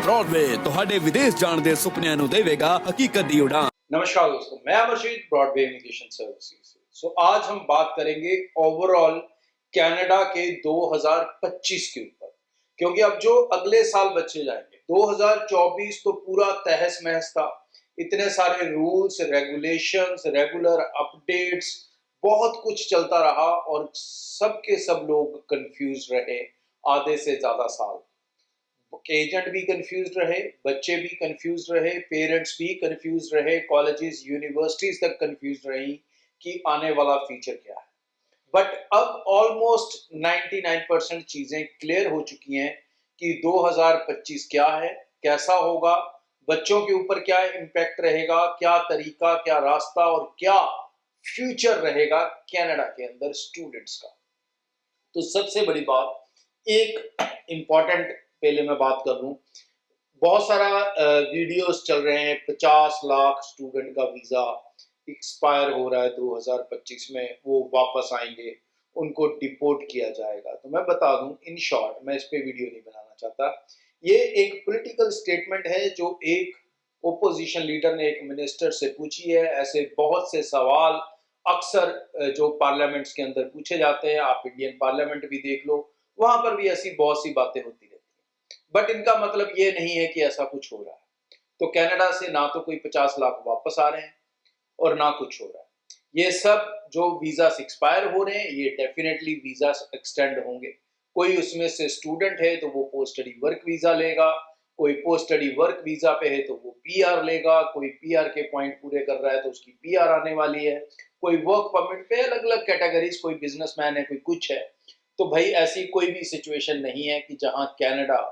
Broadway ਤੁਹਾਡੇ ਵਿਦੇਸ਼ ਜਾਣ ਦੇ ਸੁਪਨਿਆਂ ਨੂੰ ਦੇਵੇਗਾ ਹਕੀਕਤ ਦੀ ਉਡਾਨ। नमस्कार दोस्तों, मैं अमरजीत, ब्रॉडवे इमिग्रेशन सर्विसेज से। आज हम बात करेंगे ओवरऑल कनाडा के 2025 के ऊपर, क्योंकि अब जो अगले साल बच्चे जाएंगे 2024 तो पूरा तहस महस था। इतने सारे रूल्स, रेगुलेशंस, रेगुलर अपडेट्स, बहुत कुछ चलता रहा और सबके सब लोग कंफ्यूज रहे आधे से ज्यादा साल। एजेंट भी कंफ्यूज रहे, बच्चे भी कंफ्यूज रहे, पेरेंट्स भी कंफ्यूज रहे, कॉलेजेस, यूनिवर्सिटीज तक कंफ्यूज रही कि आने वाला फ्यूचर क्या है। बट अब ऑलमोस्ट 99% चीजें क्लियर हो चुकी हैं कि 2025 क्या है, कैसा होगा, बच्चों के ऊपर क्या इम्पैक्ट रहेगा, क्या तरीका, क्या रास्ता और क्या फ्यूचर रहेगा कनाडा के अंदर स्टूडेंट्स का। तो सबसे बड़ी बात, एक इंपॉर्टेंट पहले मैं बात कर लूं, बहुत सारा वीडियोस चल रहे हैं 50 लाख स्टूडेंट का वीजा एक्सपायर हो रहा है 2025 में, वो वापस आएंगे, उनको डिपोर्ट किया जाएगा। तो मैं बता दूं इन शॉर्ट, मैं इस पे वीडियो नहीं बनाना चाहता। ये एक पॉलिटिकल स्टेटमेंट है जो एक ओपोजिशन लीडर ने एक मिनिस्टर से पूछी है। ऐसे बहुत से सवाल अक्सर जो पार्लियामेंट्स के अंदर पूछे जाते हैं, आप इंडियन पार्लियामेंट भी देख लो, वहां पर भी ऐसी बहुत सी बातें होती रहती है। बट इनका मतलब ये नहीं है कि ऐसा कुछ हो रहा है। तो कनाडा से ना तो कोई 50 लाख वापस आ रहे हैं और ना कुछ हो रहा है। ये सब जो वीजा एक्सपायर हो रहे हैं, ये डेफिनेटली वीजा एक्सटेंड होंगे। कोई उसमें से स्टूडेंट है तो वो पोस्ट स्टडी वर्क वीजा लेगा, कोई पोस्ट स्टडी वर्क वीजा पे है तो वो पीआर लेगा, कोई पीआर के पॉइंट पूरे कर रहा है तो उसकी पीआर आने वाली है, कोई वर्क परमिट पे, अलग अलग कैटेगरीज, कोई बिजनेसमैन है, कोई कुछ है। तो भाई ऐसी कोई भी सिचुएशन नहीं है कि जहां कनाडा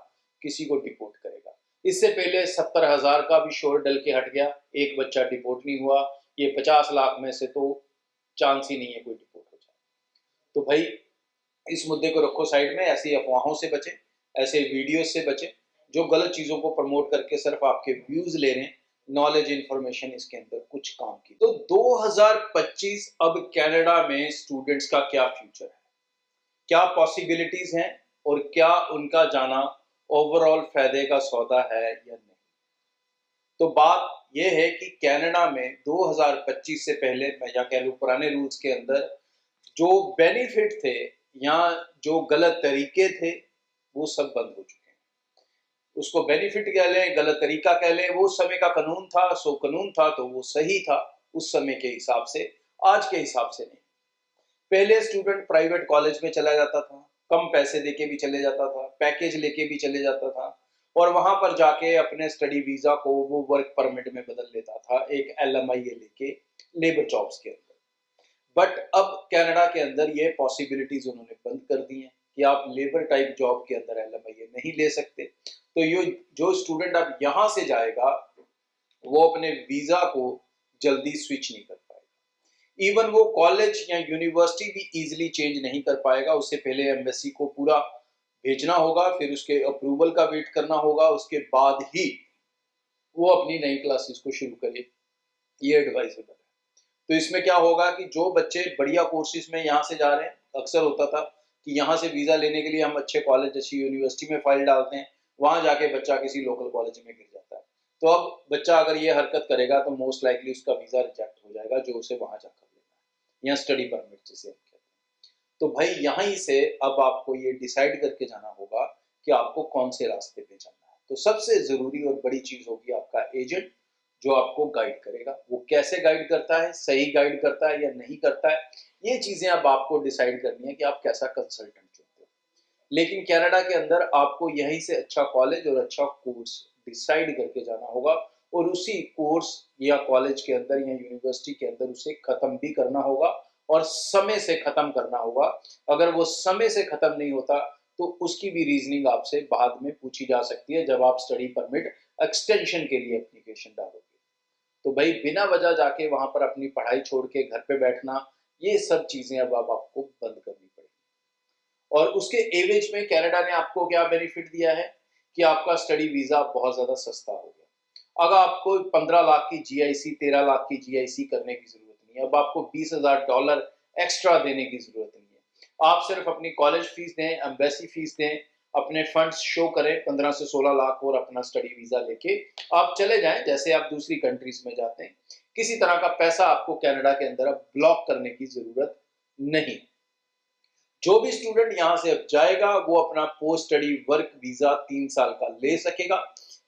किसी को डिपोर्ट करेगा। इससे पहले 70,000 का भी शोर डल के हट गया, एक बच्चा डिपोर्ट नहीं हुआ। ये 50 लाख में से तो चांस ही नहीं है कोई डिपोर्ट हो जाए। तो भाई इस मुद्दे को रखो साइड में, ऐसी अफवाहों से बचे, ऐसे वीडियो से बचे जो गलत चीजों को प्रमोट करके सिर्फ आपके व्यूज ले रहे हैं। नॉलेज, इंफॉर्मेशन इसके अंदर कुछ काम की। तो 2025 अब कनाडा में स्टूडेंट्स का क्या फ्यूचर है, क्या पॉसिबिलिटीज हैं और क्या उनका जाना ओवरऑल फायदे का सौदा है या नहीं। तो बात यह है कि कनाडा में 2025 से पहले, मैं या कह लूं पुराने रूल्स के अंदर, जो बेनिफिट थे या जो गलत तरीके थे वो सब बंद हो चुके हैं। उसको बेनिफिट कह लें, गलत तरीका कह लें, वो समय का कानून था, सो कानून था तो वो सही था उस समय के हिसाब से, आज के हिसाब से नहीं। पहले स्टूडेंट प्राइवेट कॉलेज में चला जाता था, कम पैसे देके भी चले जाता था, पैकेज लेके भी चले जाता था और वहां पर जाके अपने स्टडी वीजा को वो वर्क परमिट में बदल लेता था, एक LMIA लेके लेबर जॉब्स के अंदर। बट अब कनाडा के अंदर ये पॉसिबिलिटीज उन्होंने बंद कर दी हैं कि आप लेबर टाइप जॉब के अंदर LMIA नहीं ले सकते। तो ये जो स्टूडेंट अब यहां से जाएगा वो अपने वीजा को जल्दी स्विच नहीं कर पाएगा। इवन वो कॉलेज या यूनिवर्सिटी भी इजीली चेंज नहीं कर पाएगा। उससे पहले एम्बेसी को पूरा भेजना होगा, फिर उसके अप्रूवल का वेट करना होगा, उसके बाद ही वो अपनी नई क्लासेस को शुरू करे। ये एडवाइजेबल है। तो इसमें क्या होगा कि जो बच्चे बढ़िया कोर्सेज में यहाँ से जा रहे हैं, अक्सर होता था कि यहाँ से वीजा लेने के लिए हम अच्छे कॉलेज, अच्छी यूनिवर्सिटी में फाइल डालते हैं, वहां जाके बच्चा किसी लोकल कॉलेज में गिर जाता है। तो अब बच्चा अगर ये हरकत करेगा तो मोस्ट लाइकली उसका वीजा रिजेक्ट हो जाएगा, जो उसे वहां जाकर लेना है, या स्टडी परमिट जिसे हम कहते हैं। तो भाई यहीं से अब आपको ये डिसाइड करके जाना होगा कि आपको कौन से रास्ते पे जाना है। तो सबसे जरूरी और बड़ी चीज होगी आपका एजेंट, जो आपको गाइड करेगा। वो कैसे गाइड करता है, सही गाइड करता है या नहीं करता है, ये चीजें अब आपको डिसाइड करनी है कि आप कैसा कंसल्टेंट चुनते हो। लेकिन कनाडा के अंदर आपको यहीं से अच्छा कॉलेज और अच्छा कोर्स डिसाइड करके जाना होगा और उसी कोर्स या कॉलेज के अंदर या यूनिवर्सिटी के अंदर उसे खत्म भी करना होगा और समय से खत्म करना होगा। अगर वो समय से खत्म नहीं होता तो उसकी भी रीजनिंग आपसे बाद में पूछी जा सकती है जब आप स्टडी परमिट एक्सटेंशन के लिए एप्लीकेशन डालोगे। तो भाई बिना वजह जाके वहां पर अपनी पढ़ाई छोड़ के घर पे बैठना, ये सब चीजें अब आपको बंद करनी पड़ेगी। और उसके एवज में कनाडा ने आपको क्या बेनिफिट दिया है कि आपका स्टडी वीजा बहुत ज्यादा सस्ता हो गया। अगर आपको 15 लाख की GIC, 13 लाख की GIC करने की जरूरत नहीं है। अब आपको $20,000 एक्स्ट्रा देने की जरूरत नहीं है। आप सिर्फ अपनी कॉलेज फीस दें, एम्बेसी फीस दें अपने फंड्स शो करें 15 से 16 लाख और अपना स्टडी वीजा लेके आप चले जाएं, जैसे आप दूसरी कंट्रीज में जाते हैं। किसी तरह का पैसा आपको कनाडा के अंदर अब ब्लॉक करने की जरूरत नहीं। जो भी स्टूडेंट यहाँ से अब जाएगा वो अपना पोस्ट स्टडी वर्क वीजा 3 साल का ले सकेगा,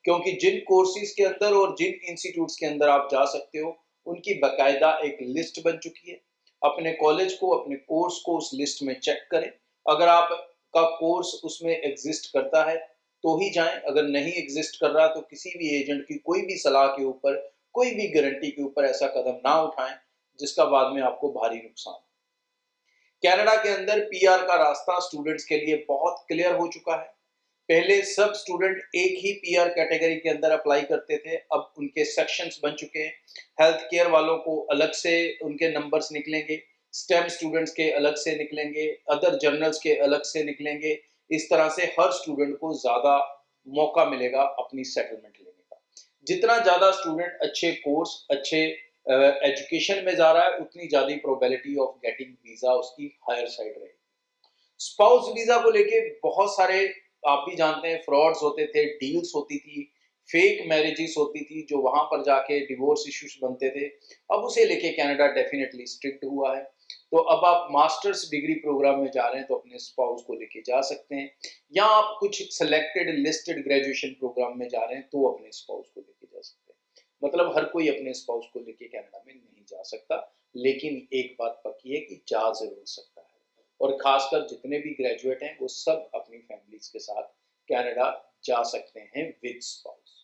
क्योंकि जिन कोर्सेज के अंदर और जिन इंस्टीट्यूट्स के अंदर आप जा सकते हो उनकी बकायदा एक लिस्ट बन चुकी है। अपने कॉलेज को, अपने कोर्स को उस लिस्ट में चेक करें। अगर आपका कोर्स उसमें एग्जिस्ट करता है तो ही जाएं, अगर नहीं एग्जिस्ट कर रहा तो किसी भी एजेंट की कोई भी सलाह के ऊपर, कोई भी गारंटी के ऊपर ऐसा कदम ना उठाएं जिसका बाद में आपको भारी नुकसान हो। कनाडा के अंदर पीआर का रास्ता स्टूडेंट्स के लिए बहुत क्लियर हो चुका है। पहले सब स्टूडेंट एक ही पीआर कैटेगरी के अंदर अप्लाई करते थे, अब उनके सेक्शंस बन चुके हैं। हेल्थ केयर वालों को अलग से उनके नंबर्स निकलेंगे, स्टेम स्टूडेंट्स के अलग से निकलेंगे, अदर जर्नल्स के अलग से निकलेंगे। इस तरह से हर स्टूडेंट को ज्यादा मौका मिलेगा अपनी सेटलमेंट लेने का। जितना ज्यादा स्टूडेंट अच्छे कोर्स, अच्छे एजुकेशन में जा रहा है, उतनी ज्यादा प्रोबेबिलिटी ऑफ गेटिंग वीजा उसकी हायर साइड रहेगी। स्पाउस वीजा को लेके बहुत सारे, आप भी जानते हैं, फ्रॉड्स होते थे, डील्स होती थी, फेक मैरिजेस होती थी, जो वहां पर जाके डिवोर्स इश्यूज बनते थे। अब उसे लेके कनाडा डेफिनेटली स्ट्रिक्ट हुआ है। तो अब आप मास्टर्स डिग्री प्रोग्राम में जा रहे हैं तो अपने स्पाउस को लेके जा सकते हैं, या आप कुछ सिलेक्टेड लिस्टेड ग्रेजुएशन प्रोग्राम में जा रहे हैं तो अपने स्पाउस को लेके जा सकते हैं। मतलब हर कोई अपने स्पाउस को लेके कनाडा में नहीं जा सकता, लेकिन एक बात पक्की है कि जा जरूर सकता है। और खासकर जितने भी ग्रेजुएट हैं वो सब अपनी फैमिलीज के साथ कनाडा जा सकते हैं विद स्पाउस।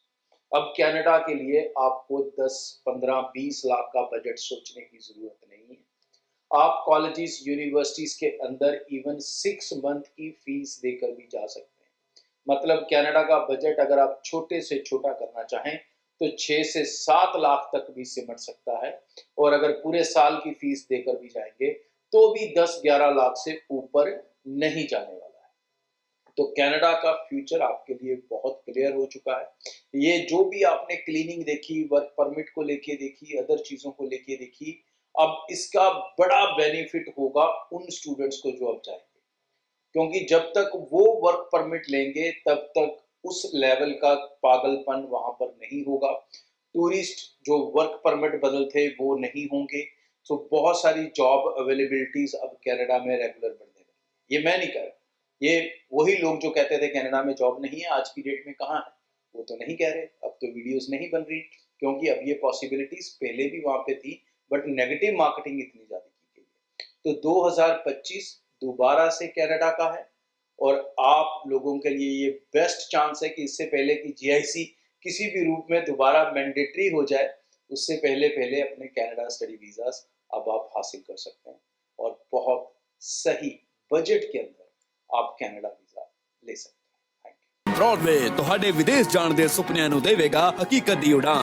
अब कनाडा के लिए आपको 10, 15, 20 लाख का बजट सोचने की जरूरत नहीं है। आप कॉलेजेस, यूनिवर्सिटीज के अंदर इवन 6 मंथ की फीस देकर भी जा सकते हैं। मतलब कनाडा का बजट अगर आप छोटे से छोटा करना चाहें तो 6 से 7 लाख तक भी सिमट सकता है, और अगर पूरे साल की फीस देकर भी जाएंगे तो भी 10-11 लाख से ऊपर नहीं जाने वाला है। तो कनाडा का फ्यूचर आपके लिए बहुत क्लियर हो चुका है। ये जो भी आपने क्लीनिंग देखी, वर्क परमिट को लेके देखी, अदर चीजों को लेके देखी, अब इसका बड़ा बेनिफिट होगा उन स्टूडेंट्स को जो अब जाएंगे, क्योंकि जब तक वो वर्क परमिट लेंगे तब तक उस लेवल का पागलपन वहां पर नहीं होगा। टूरिस्ट जो वर्क परमिट बदल थे वो नहीं होंगे। तो बहुत सारी जॉब अवेलेबिलिटीज अब कनाडा में रेगुलर बढ़ने लगी। ये मैं नहीं कह रहा, ये वही लोग जो कहते थे कनाडा में जॉब नहीं है, आज की डेट में कहाँ है, वो तो नहीं कह रहे। अब तो वीडियोस नहीं बन रही, क्योंकि अब ये पॉसिबिलिटीज पहले भी वहां पे थी, बट नेगेटिव मार्केटिंग इतनी ज्यादा की गई है। तो 2025 दोबारा से कनाडा का है, और आप लोगों के लिए ये बेस्ट चांस है कि इससे पहले कि जीआईसी किसी भी रूप में दोबारा मैंडेटरी हो जाए, उससे पहले पहले अपने कनाडा स्टडी वीजास अब आप हासिल कर सकते हैं, और बहुत सही बजट के अंदर आप कनाडा वीजा ले सकते हैं। ब्रॉडवे ਤੁਹਾਡੇ ਵਿਦੇਸ਼ ਜਾਣ ਦੇ ਸੁਪਨਿਆਂ ਨੂੰ ਦੇਵੇਗਾ ਹਕੀਕਤ ਦੀ ਉਡਾਨ।